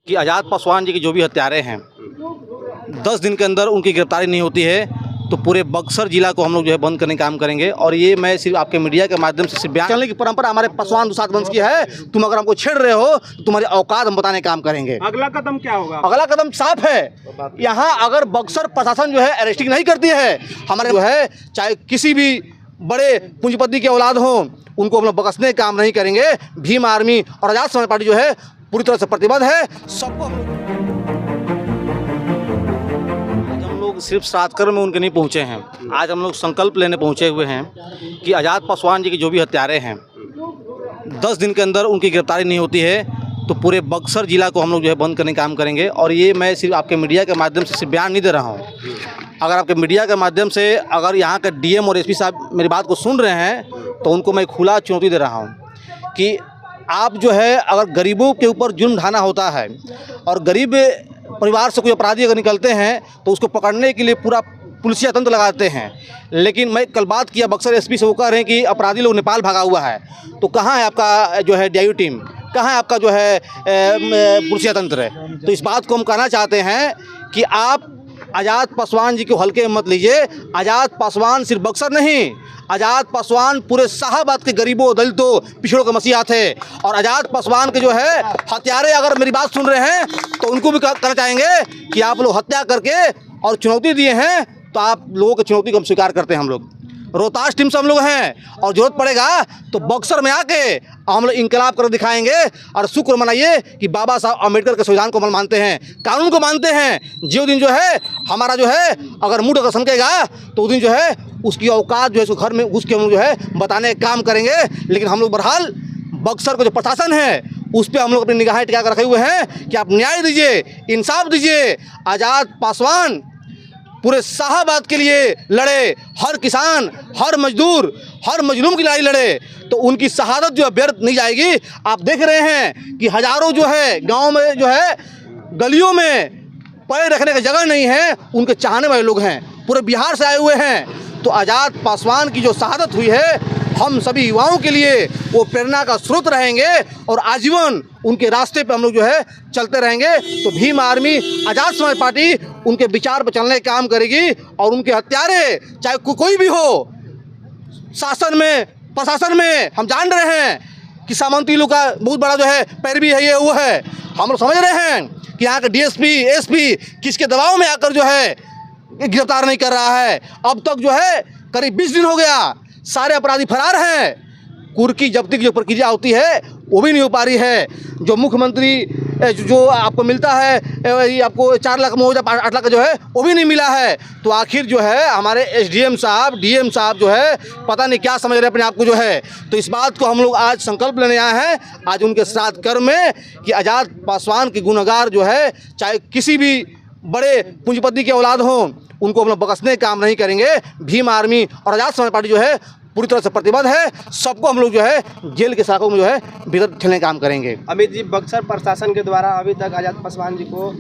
कि आज़ाद पासवान जी के जो भी हत्यारे हैं 10 दिन के अंदर उनकी गिरफ्तारी नहीं होती है तो पूरे बक्सर जिला को हम लोग जो है बंद करने का काम करेंगे। और ये मैं सिर्फ आपके मीडिया के माध्यम से सिर्फ बयान चलने की परंपरा हमारे पासवान दुसाध वंश की है। तुम अगर हमको छेड़ रहे हो तो तुम्हारी औकात हम बताने का काम करेंगे। अगला कदम क्या होगा? अगला कदम साफ है। यहाँ अगर बक्सर प्रशासन जो है अरेस्टिंग नहीं करती है, हमारे जो है चाहे किसी भी बड़े पूंजीपति के औलाद हों उनको हम लोग बख्शने का काम नहीं करेंगे। भीम आर्मी और आज़ाद समाज पार्टी जो है पूरी तरह से प्रतिबद्ध है। सबको हम लोग सिर्फ श्राद्धकर्म में उनके नहीं पहुंचे हैं, आज हम लोग संकल्प लेने पहुंचे हुए हैं कि आज़ाद पासवान जी के जो भी हत्यारे हैं 10 दिन के अंदर उनकी गिरफ्तारी नहीं होती है तो पूरे बक्सर जिला को हम लोग जो है बंद करने का काम करेंगे। और ये मैं सिर्फ आपके मीडिया के माध्यम से सिर्फ बयान नहीं दे रहा हूँ। अगर आपके मीडिया के माध्यम से अगर यहाँ के डीएम और एसपी साहब मेरी बात को सुन रहे हैं तो उनको मैं खुला चुनौती दे रहा हूँ कि आप जो है अगर गरीबों के ऊपर जुल्म ढाना होता है और गरीब परिवार से कोई अपराधी अगर निकलते हैं तो उसको पकड़ने के लिए पूरा पुलिसिया तंत्र लगाते हैं। लेकिन मैं कल बात किया बक्सर एसपी से, वो कह रहे हैं कि अपराधी लोग नेपाल भागा हुआ है। तो कहाँ है आपका जो है डीआईयू टीम, कहाँ है आपका जो है पुलिसिया तंत्र? तो इस बात को हम कहना चाहते हैं कि आप आज़ाद पासवान जी को हल्के में मत लीजिए। आज़ाद पासवान सिर्फ बक्सर नहीं, आज़ाद पासवान पूरे शाहाबाद के गरीबों दलितों पिछड़ों के मसीहा थे। और आज़ाद पासवान के जो है हत्यारे अगर मेरी बात सुन रहे हैं तो उनको भी कहना चाहेंगे कि आप लोग हत्या करके और चुनौती दिए हैं तो आप लोगों की चुनौती को हम स्वीकार करते हैं। हम लोग रोहतास टीम से हम लोग हैं और जरूरत पड़ेगा तो बक्सर में आके हम लोग इंकलाब कर दिखाएंगे। और शुक्र मनाइए कि बाबा साहब अम्बेडकर के संविधान को मानते हैं, कानून को मानते हैं। जो दिन जो है हमारा जो है अगर मूड अगर सनकेगा तो उस दिन जो है उसकी औकात जो है उसको घर में घुस के हम लोग जो है बताने का काम करेंगे। लेकिन हम लोग बहरहाल बक्सर का जो प्रशासन है उस पर हम लोग अपनी निगाहें टिका कर रखे हुए हैं कि आप न्याय दीजिए, इंसाफ दीजिए। आज़ाद पासवान पूरे शाहाबाद के लिए लड़े, हर किसान, हर मजदूर, हर मजलूम की लड़ाई लड़े, तो उनकी शहादत जो है व्यर्थ नहीं जाएगी। आप देख रहे हैं कि हजारों जो है गांव में जो है गलियों में पैर रखने की जगह नहीं है, उनके चाहने वाले लोग हैं, पूरे बिहार से आए हुए हैं। तो आज़ाद पासवान की जो शहादत हुई है हम सभी युवाओं के लिए वो प्रेरणा का स्रोत रहेंगे और आजीवन उनके रास्ते पे हम लोग जो है चलते रहेंगे। तो भीम आर्मी आज़ाद समाज पार्टी उनके विचार पर चलने का काम करेगी और उनके हत्यारे चाहे कोई भी हो, शासन में प्रशासन में हम जान रहे हैं कि सामंती लोग का बहुत बड़ा जो है पैरवी है, ये वो है। हम लोग समझ रहे हैं कि यहाँ के डीएसपी एसपी किसके दबाव में आकर जो है गिरफ्तार नहीं कर रहा है। अब तक जो है करीब 20 दिन हो गया, सारे अपराधी फरार हैं। कुर्की जब्ती की जो प्रक्रिया होती है वो भी नहीं हो पा रही है। जो मुख्यमंत्री जो आपको मिलता है ये आपको 4 लाख मुआवजा 8 लाख का जो है वो भी नहीं मिला है। तो आखिर जो है हमारे एसडीएम साहब डीएम साहब जो है पता नहीं क्या समझ रहे अपने आप को जो है। तो इस बात को हम लोग आज संकल्प लेने आए हैं आज उनके श्राद्ध कर्म में कि आज़ाद पासवान के गुनहगार जो है चाहे किसी भी बड़े पूंजीपति के औलाद हों उनको हम लोग बख्शने का काम नहीं करेंगे। भीम आर्मी और आज़ाद समाज पार्टी जो है पूरी तरह से प्रतिबद्ध है। सबको हम लोग जो है जेल के शाखों में जो है भीतर ठेलने का काम करेंगे। अमित जी, बक्सर प्रशासन के द्वारा अभी तक आज़ाद पासवान जी को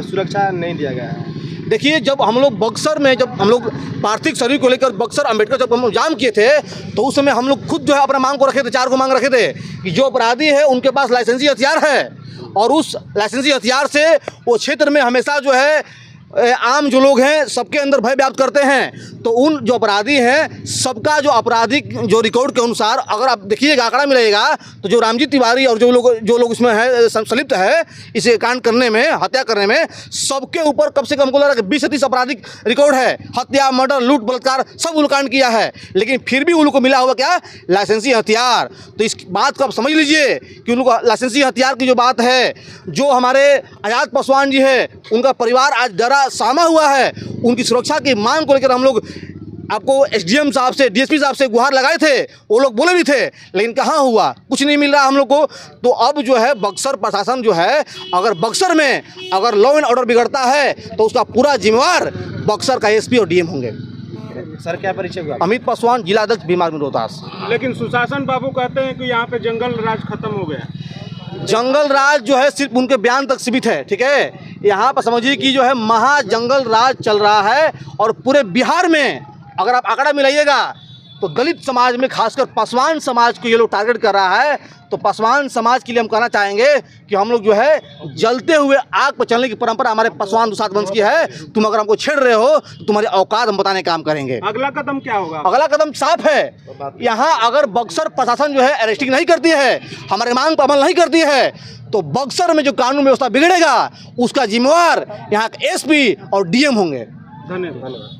सुरक्षा नहीं दिया गया है। देखिए, जब हम लोग बक्सर में जब हम लोग पार्थिव शरीर को लेकर बक्सर अम्बेडकर जब हम लोग जाम किए थे तो उस समय हम लोग खुद जो है अपना मांग को रखे थे, 4 को मांग रखे थे कि जो अपराधी है उनके पास लाइसेंसी हथियार है और उस लाइसेंसी हथियार से वो क्षेत्र में हमेशा जो है आम जो लोग हैं सबके अंदर भय व्याप्त करते हैं। तो उन जो अपराधी हैं सबका जो आपराधिक जो रिकॉर्ड के अनुसार अगर आप देखिएगा आंकड़ा मिलेगा तो जो रामजी तिवारी और जो लोग इसमें है संलिप्त है इसे कांड करने में, हत्या करने में, सबके ऊपर कम से कम को लगा कि 20 से 30 आपराधिक रिकॉर्ड है। हत्या, मर्डर, लूट, बलात्कार सब उन कांड किया है। लेकिन फिर भी उन लोग को मिला हुआ क्या? लाइसेंसी हथियार। तो इस बात को आप समझ लीजिए कि उन लोग लाइसेंसी हथियार की जो बात है, जो हमारे आज़ाद पासवान जी है उनका परिवार आज डरा सामा हुआ है। उनकी सुरक्षा की मांग को लेकर हम लोग आपको एसडीएम साहब से डीएसपी साहब से गुहार लगाए थे, वो लोग बोले भी थे, लेकिन कहाँ हुआ, कुछ नहीं मिल रहा हम लोग को। तो अब जो है बक्सर प्रशासन जो है अगर बक्सर में अगर लॉ एंड ऑर्डर बिगड़ता है तो उसका पूरा जिम्मेवार बक्सर का एसपी और डीएम होंगे। सर, क्या परिचय हुआ? अमित पासवान, जिला अध्यक्ष भीम आर्मी रोहतास। लेकिन सुशासन बाबू कहते हैं कि यहाँ पे जंगल राज खत्म हो गया। जंगल राज जो है सिर्फ उनके बयान तक सीमित है, ठीक है। यहाँ पर समझिए कि जो है महा जंगल राज चल रहा है और पूरे बिहार में अगर आप आंकड़ा मिलाइएगा तो दलित समाज में खासकर पासवान समाज को ये लोग टारगेट कर रहा है। तो पासवान समाज के लिए हम कहना चाहेंगे कि हम लोग जो है जलते हुए आग पर चलने की परंपरा हमारे पासवान दुसाध वंश की है। तुम अगर हमको छेड़ रहे हो तो तुम्हारी औकात हम बताने का काम करेंगे। अगला कदम क्या होगा? अगला कदम साफ है। यहाँ अगर बक्सर प्रशासन जो है अरेस्टिंग नहीं करती है, हमारे मांग पर अमल नहीं करती है, तो बक्सर में जो कानून व्यवस्था बिगड़ेगा उसका जिम्मेवार यहाँ के एसपी और डीएम होंगे। धन्यवाद।